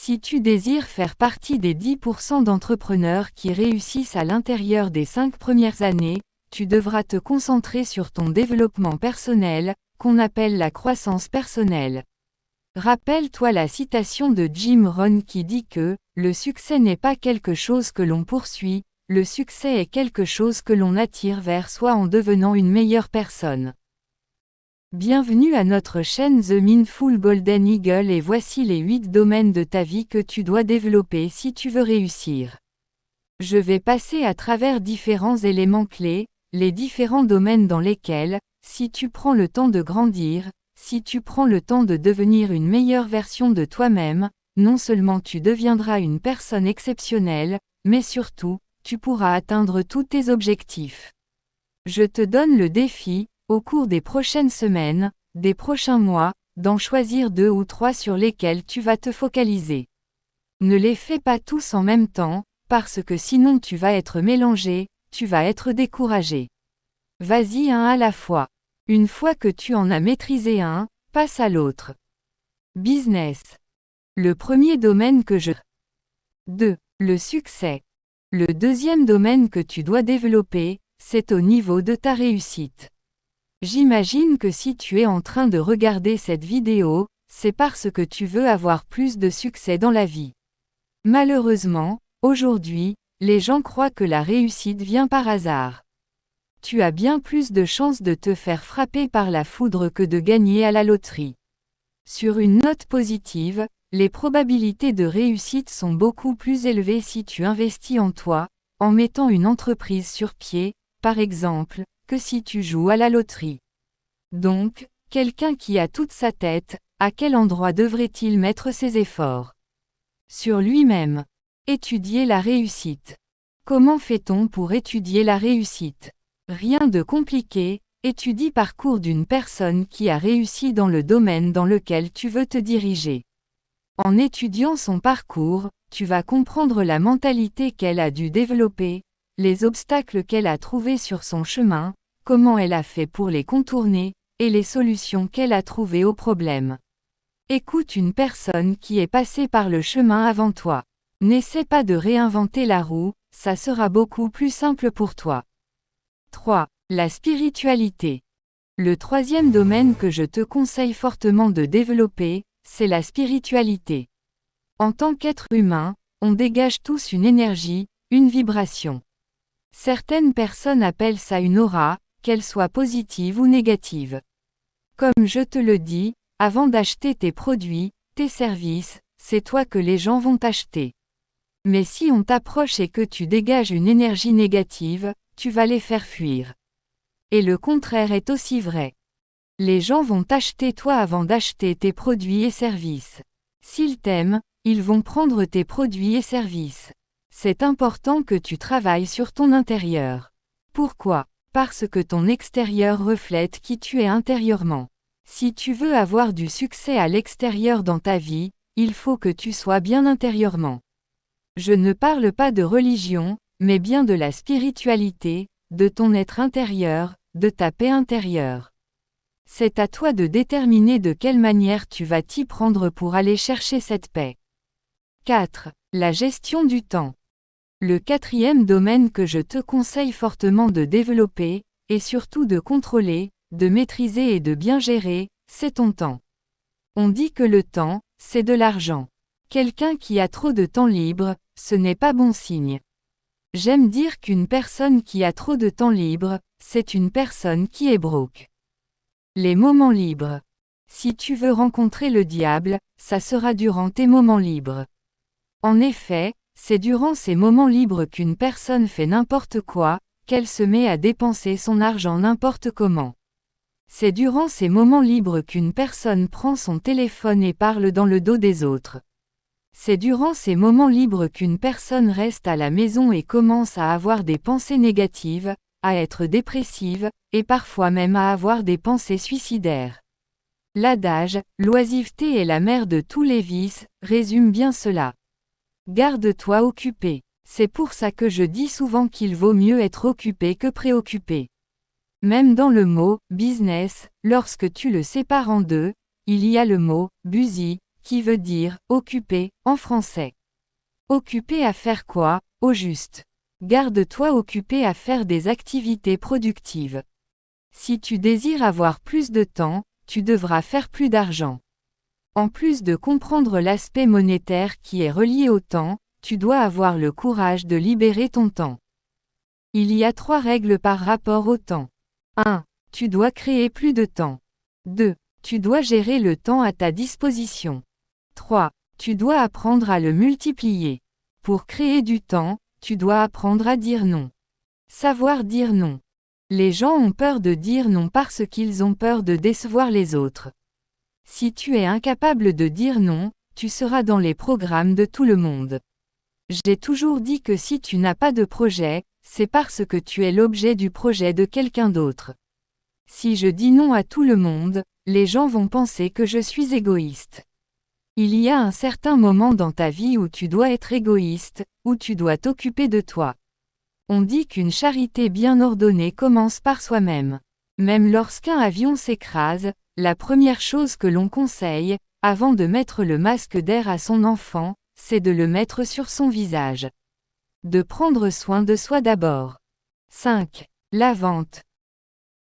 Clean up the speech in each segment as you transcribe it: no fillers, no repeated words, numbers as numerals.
Si tu désires faire partie des 10% d'entrepreneurs qui réussissent à l'intérieur des 5 premières années, tu devras te concentrer sur ton développement personnel, qu'on appelle la croissance personnelle. Rappelle-toi la citation de Jim Rohn qui dit que « Le succès n'est pas quelque chose que l'on poursuit, le succès est quelque chose que l'on attire vers soi en devenant une meilleure personne. » Bienvenue à notre chaîne The Mindful Golden Eagle et voici les 8 domaines de ta vie que tu dois développer si tu veux réussir. Je vais passer à travers différents éléments clés, les différents domaines dans lesquels, si tu prends le temps de grandir, si tu prends le temps de devenir une meilleure version de toi-même, non seulement tu deviendras une personne exceptionnelle, mais surtout, tu pourras atteindre tous tes objectifs. Je te donne le défi, au cours des prochaines semaines, des prochains mois, d'en choisir 2 ou 3 sur lesquels tu vas te focaliser. Ne les fais pas tous en même temps, parce que sinon tu vas être mélangé, tu vas être découragé. Vas-y un à la fois. Une fois que tu en as maîtrisé un, passe à l'autre. Business. Le premier domaine que je... 2. Le succès. Le deuxième domaine que tu dois développer, c'est au niveau de ta réussite. J'imagine que si tu es en train de regarder cette vidéo, c'est parce que tu veux avoir plus de succès dans la vie. Malheureusement, aujourd'hui, les gens croient que la réussite vient par hasard. Tu as bien plus de chances de te faire frapper par la foudre que de gagner à la loterie. Sur une note positive, les probabilités de réussite sont beaucoup plus élevées si tu investis en toi, en mettant une entreprise sur pied, par exemple, que si tu joues à la loterie. Donc, quelqu'un qui a toute sa tête, à quel endroit devrait-il mettre ses efforts? Sur lui-même. Étudier la réussite. Comment fait-on pour étudier la réussite? Rien de compliqué, étudie parcours d'une personne qui a réussi dans le domaine dans lequel tu veux te diriger. En étudiant son parcours, tu vas comprendre la mentalité qu'elle a dû développer, les obstacles qu'elle a trouvés sur son chemin, comment elle a fait pour les contourner, et les solutions qu'elle a trouvées aux problèmes. Écoute une personne qui est passée par le chemin avant toi. N'essaie pas de réinventer la roue, ça sera beaucoup plus simple pour toi. 3. La spiritualité. Le troisième domaine que je te conseille fortement de développer, c'est la spiritualité. En tant qu'être humain, on dégage tous une énergie, une vibration. Certaines personnes appellent ça une aura, qu'elle soit positive ou négative. Comme je te le dis, avant d'acheter tes produits, tes services, c'est toi que les gens vont acheter. Mais si on t'approche et que tu dégages une énergie négative, tu vas les faire fuir. Et le contraire est aussi vrai. Les gens vont t'acheter toi avant d'acheter tes produits et services. S'ils t'aiment, ils vont prendre tes produits et services. C'est important que tu travailles sur ton intérieur. Pourquoi? Parce que ton extérieur reflète qui tu es intérieurement. Si tu veux avoir du succès à l'extérieur dans ta vie, il faut que tu sois bien intérieurement. Je ne parle pas de religion, mais bien de la spiritualité, de ton être intérieur, de ta paix intérieure. C'est à toi de déterminer de quelle manière tu vas t'y prendre pour aller chercher cette paix. 4. La gestion du temps. Le quatrième domaine que je te conseille fortement de développer, et surtout de contrôler, de maîtriser et de bien gérer, c'est ton temps. On dit que le temps, c'est de l'argent. Quelqu'un qui a trop de temps libre, ce n'est pas bon signe. J'aime dire qu'une personne qui a trop de temps libre, c'est une personne qui est broke. Les moments libres. Si tu veux rencontrer le diable, ça sera durant tes moments libres. En effet, c'est durant ces moments libres qu'une personne fait n'importe quoi, qu'elle se met à dépenser son argent n'importe comment. C'est durant ces moments libres qu'une personne prend son téléphone et parle dans le dos des autres. C'est durant ces moments libres qu'une personne reste à la maison et commence à avoir des pensées négatives, à être dépressive, et parfois même à avoir des pensées suicidaires. L'adage « l'oisiveté est la mère de tous les vices » résume bien cela. Garde-toi occupé. C'est pour ça que je dis souvent qu'il vaut mieux être occupé que préoccupé. Même dans le mot « business », lorsque tu le sépares en deux, il y a le mot « busy » qui veut dire « occupé » en français. Occupé à faire quoi, au juste? Garde-toi occupé à faire des activités productives. Si tu désires avoir plus de temps, tu devras faire plus d'argent. En plus de comprendre l'aspect monétaire qui est relié au temps, tu dois avoir le courage de libérer ton temps. Il y a 3 règles par rapport au temps. 1. Tu dois créer plus de temps. 2. Tu dois gérer le temps à ta disposition. 3. Tu dois apprendre à le multiplier. Pour créer du temps, tu dois apprendre à dire non. Savoir dire non. Les gens ont peur de dire non parce qu'ils ont peur de décevoir les autres. Si tu es incapable de dire non, tu seras dans les programmes de tout le monde. J'ai toujours dit que si tu n'as pas de projet, c'est parce que tu es l'objet du projet de quelqu'un d'autre. Si je dis non à tout le monde, les gens vont penser que je suis égoïste. Il y a un certain moment dans ta vie où tu dois être égoïste, où tu dois t'occuper de toi. On dit qu'une charité bien ordonnée commence par soi-même. Même lorsqu'un avion s'écrase, la première chose que l'on conseille, avant de mettre le masque d'air à son enfant, c'est de le mettre sur son visage. De prendre soin de soi d'abord. 5. La vente.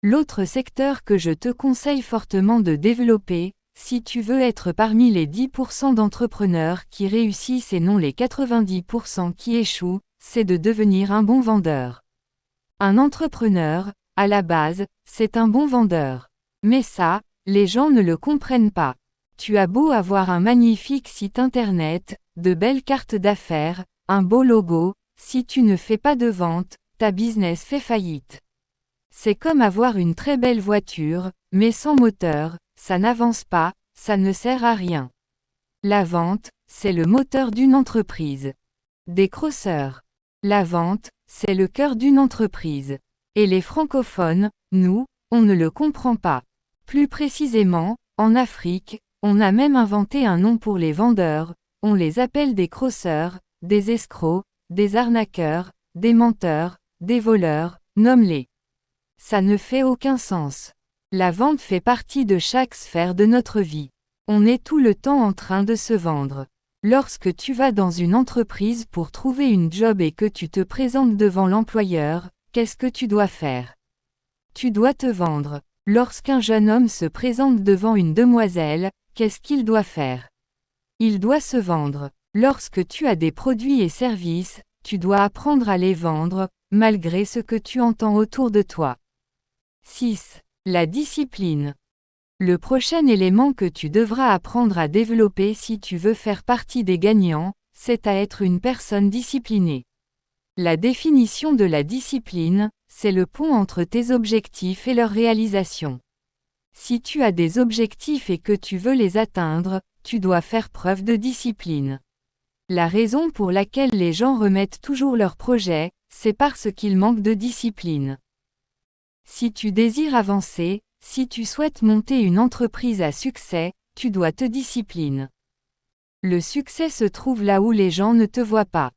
L'autre secteur que je te conseille fortement de développer, si tu veux être parmi les 10% d'entrepreneurs qui réussissent et non les 90% qui échouent, c'est de devenir un bon vendeur. Un entrepreneur, à la base, c'est un bon vendeur. Mais ça, les gens ne le comprennent pas. Tu as beau avoir un magnifique site internet, de belles cartes d'affaires, un beau logo, si tu ne fais pas de vente, ta business fait faillite. C'est comme avoir une très belle voiture, mais sans moteur, ça n'avance pas, ça ne sert à rien. La vente, c'est le moteur d'une entreprise. Décrosseur. La vente, c'est le cœur d'une entreprise. Et les francophones, nous, on ne le comprend pas. Plus précisément, en Afrique, on a même inventé un nom pour les vendeurs, on les appelle des crosseurs, des escrocs, des arnaqueurs, des menteurs, des voleurs, nomme-les. Ça ne fait aucun sens. La vente fait partie de chaque sphère de notre vie. On est tout le temps en train de se vendre. Lorsque tu vas dans une entreprise pour trouver une job et que tu te présentes devant l'employeur, qu'est-ce que tu dois faire? Tu dois te vendre. Lorsqu'un jeune homme se présente devant une demoiselle, qu'est-ce qu'il doit faire? Il doit se vendre. Lorsque tu as des produits et services, tu dois apprendre à les vendre, malgré ce que tu entends autour de toi. 6. La discipline. Le prochain élément que tu devras apprendre à développer si tu veux faire partie des gagnants, c'est à être une personne disciplinée. La définition de la discipline, c'est le pont entre tes objectifs et leur réalisation. Si tu as des objectifs et que tu veux les atteindre, tu dois faire preuve de discipline. La raison pour laquelle les gens remettent toujours leurs projets, c'est parce qu'ils manquent de discipline. Si tu désires avancer, si tu souhaites monter une entreprise à succès, tu dois te discipliner. Le succès se trouve là où les gens ne te voient pas.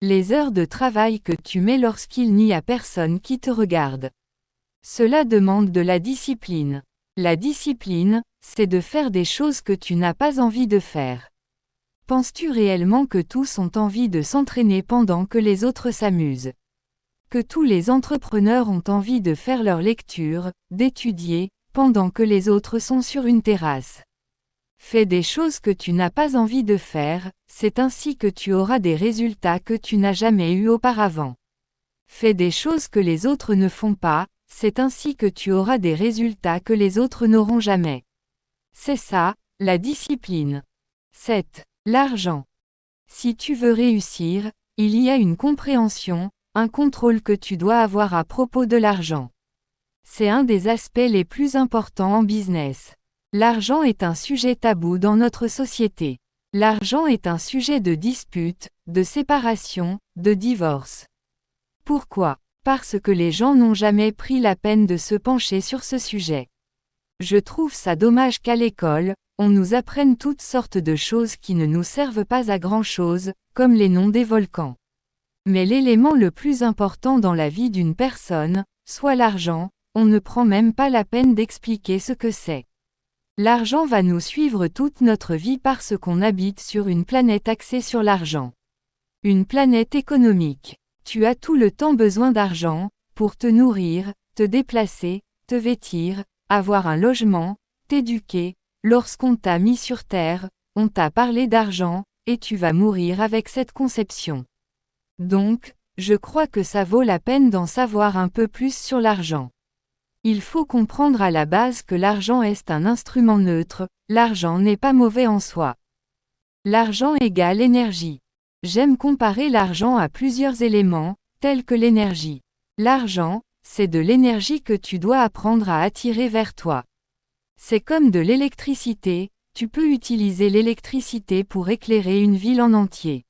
Les heures de travail que tu mets lorsqu'il n'y a personne qui te regarde. Cela demande de la discipline. La discipline, c'est de faire des choses que tu n'as pas envie de faire. Penses-tu réellement que tous ont envie de s'entraîner pendant que les autres s'amusent? Que tous les entrepreneurs ont envie de faire leur lecture, d'étudier, pendant que les autres sont sur une terrasse? Fais des choses que tu n'as pas envie de faire, c'est ainsi que tu auras des résultats que tu n'as jamais eus auparavant. Fais des choses que les autres ne font pas, c'est ainsi que tu auras des résultats que les autres n'auront jamais. C'est ça, la discipline. 7. L'argent. Si tu veux réussir, il y a une compréhension, un contrôle que tu dois avoir à propos de l'argent. C'est un des aspects les plus importants en business. L'argent est un sujet tabou dans notre société. L'argent est un sujet de dispute, de séparation, de divorce. Pourquoi? Parce que les gens n'ont jamais pris la peine de se pencher sur ce sujet. Je trouve ça dommage qu'à l'école, on nous apprenne toutes sortes de choses qui ne nous servent pas à grand-chose, comme les noms des volcans. Mais l'élément le plus important dans la vie d'une personne, soit l'argent, on ne prend même pas la peine d'expliquer ce que c'est. L'argent va nous suivre toute notre vie parce qu'on habite sur une planète axée sur l'argent. Une planète économique. Tu as tout le temps besoin d'argent, pour te nourrir, te déplacer, te vêtir, avoir un logement, t'éduquer. Lorsqu'on t'a mis sur terre, on t'a parlé d'argent, et tu vas mourir avec cette conception. Donc, je crois que ça vaut la peine d'en savoir un peu plus sur l'argent. Il faut comprendre à la base que l'argent est un instrument neutre, l'argent n'est pas mauvais en soi. L'argent égale énergie. J'aime comparer l'argent à plusieurs éléments, tels que l'énergie. L'argent, c'est de l'énergie que tu dois apprendre à attirer vers toi. C'est comme de l'électricité, tu peux utiliser l'électricité pour éclairer une ville en entier.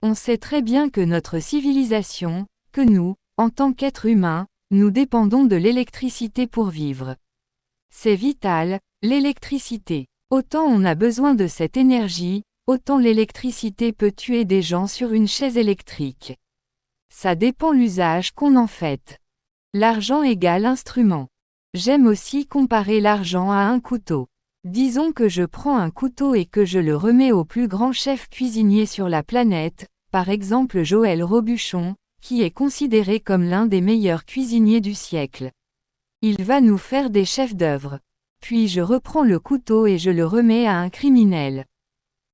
On sait très bien que notre civilisation, que nous, en tant qu'êtres humains, nous dépendons de l'électricité pour vivre. C'est vital, l'électricité. Autant on a besoin de cette énergie, autant l'électricité peut tuer des gens sur une chaise électrique. Ça dépend l'usage qu'on en fait. L'argent égale instrument. J'aime aussi comparer l'argent à un couteau. Disons que je prends un couteau et que je le remets au plus grand chef cuisinier sur la planète, par exemple Joël Robuchon, qui est considéré comme l'un des meilleurs cuisiniers du siècle. Il va nous faire des chefs-d'œuvre. Puis je reprends le couteau et je le remets à un criminel.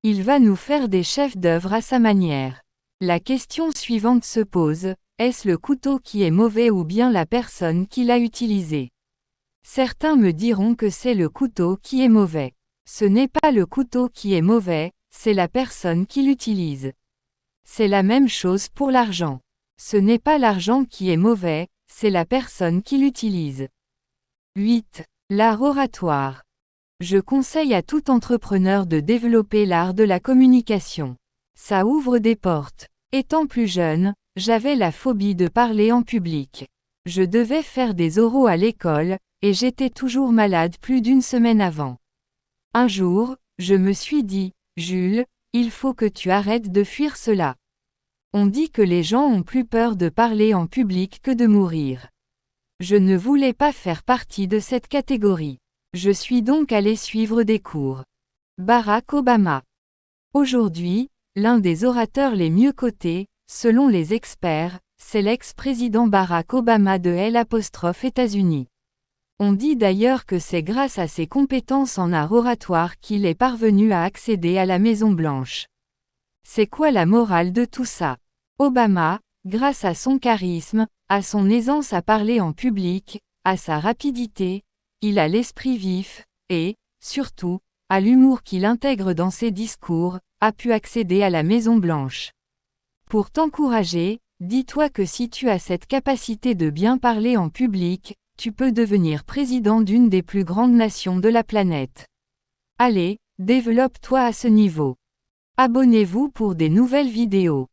Il va nous faire des chefs-d'œuvre à sa manière. La question suivante se pose, est-ce le couteau qui est mauvais ou bien la personne qui l'a utilisé ? Certains me diront que c'est le couteau qui est mauvais. Ce n'est pas le couteau qui est mauvais, c'est la personne qui l'utilise. C'est la même chose pour l'argent. Ce n'est pas l'argent qui est mauvais, c'est la personne qui l'utilise. 8. L'art oratoire. Je conseille à tout entrepreneur de développer l'art de la communication. Ça ouvre des portes. Étant plus jeune, j'avais la phobie de parler en public. Je devais faire des oraux à l'école, et j'étais toujours malade plus d'une semaine avant. Un jour, je me suis dit, Jules, il faut que tu arrêtes de fuir cela. On dit que les gens ont plus peur de parler en public que de mourir. Je ne voulais pas faire partie de cette catégorie. Je suis donc allé suivre des cours. Barack Obama. Aujourd'hui, l'un des orateurs les mieux cotés, selon les experts, c'est l'ex-président Barack Obama de États-Unis. On dit d'ailleurs que c'est grâce à ses compétences en art oratoire qu'il est parvenu à accéder à la Maison-Blanche. C'est quoi la morale de tout ça ? Obama, grâce à son charisme, à son aisance à parler en public, à sa rapidité, il a l'esprit vif, et, surtout, à l'humour qu'il intègre dans ses discours, a pu accéder à la Maison-Blanche. Pour t'encourager, dis-toi que si tu as cette capacité de bien parler en public, tu peux devenir président d'une des plus grandes nations de la planète. Allez, développe-toi à ce niveau. Abonnez-vous pour des nouvelles vidéos.